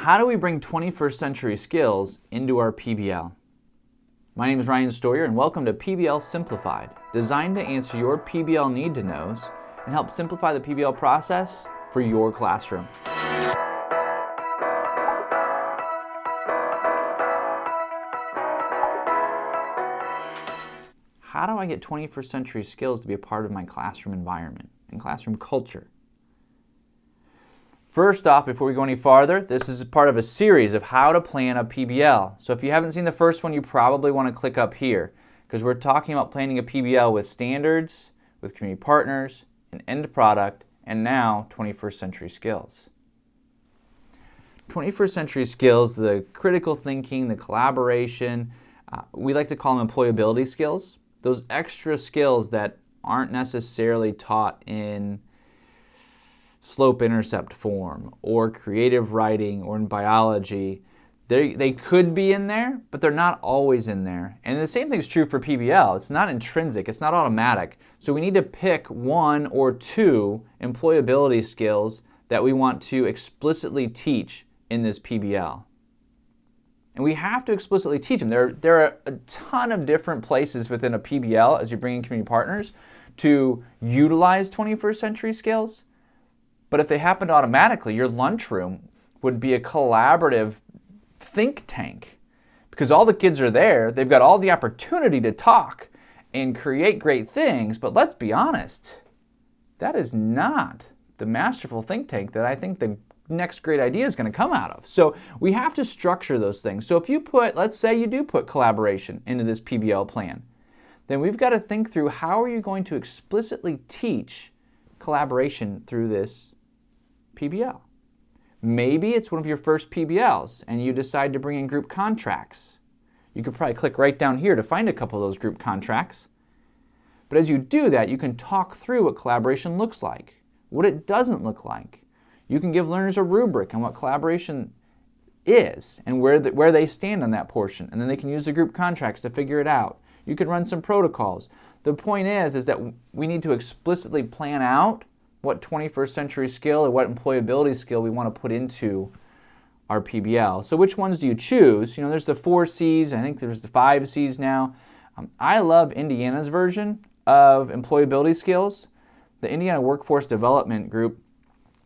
How do we bring 21st century skills into our PBL? My name is Ryan Stoyer and welcome to PBL Simplified, designed to answer your PBL need-to-knows and help simplify the PBL process for your classroom. How do I get 21st century skills to be a part of my classroom environment and classroom culture? First off, before we go any farther, this is part of a series of how to plan a PBL. So if you haven't seen the first one, you probably want to click up here because we're talking about planning a PBL with standards, with community partners, an end product, and now 21st century skills. 21st century skills, the critical thinking, the collaboration, we like to call them employability skills. Those extra skills that aren't necessarily taught in slope-intercept form or creative writing or in biology. They could be in there, but they're not always in there. And the same thing is true for PBL. It's not intrinsic, it's not automatic. So we need to pick one or two employability skills that we want to explicitly teach in this PBL. And we have to explicitly teach them. There are a ton of different places within a PBL as you bring in community partners to utilize 21st century skills. But if they happened automatically, your lunchroom would be a collaborative think tank because all the kids are there. They've got all the opportunity to talk and create great things. But let's be honest, that is not the masterful think tank that I think the next great idea is going to come out of. So we have to structure those things. So if you put, let's say you do put collaboration into this PBL plan, then we've got to think through how are you going to explicitly teach collaboration through this PBL. Maybe it's one of your first PBLs and you decide to bring in group contracts. You could probably click right down here to find a couple of those group contracts. But as you do that, you can talk through what collaboration looks like, what it doesn't look like. You can give learners a rubric on what collaboration is and where they stand on that portion, and then they can use the group contracts to figure it out. You can run some protocols. The point is that we need to explicitly plan out what 21st century skill or what employability skill we want to put into our PBL. So which ones do you choose? You know, there's the 4 C's. I think there's the 5 C's now. I love Indiana's version of employability skills. The Indiana Workforce Development Group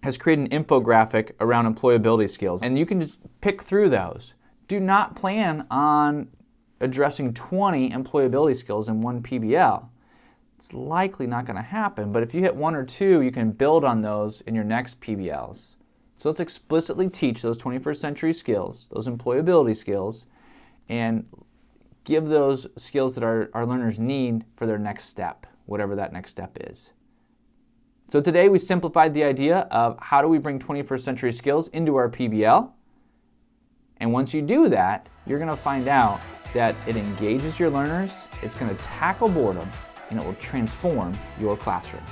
has created an infographic around employability skills, and you can just pick through those. Do not plan on addressing 20 employability skills in one PBL. It's likely not going to happen, but if you hit 1 or 2, you can build on those in your next PBLs. So let's explicitly teach those 21st century skills, those employability skills, and give those skills that our learners need for their next step, whatever that next step is. So today we simplified the idea of how do we bring 21st century skills into our PBL. And once you do that, you're going to find out that it engages your learners, it's going to tackle boredom, and it will transform your classroom.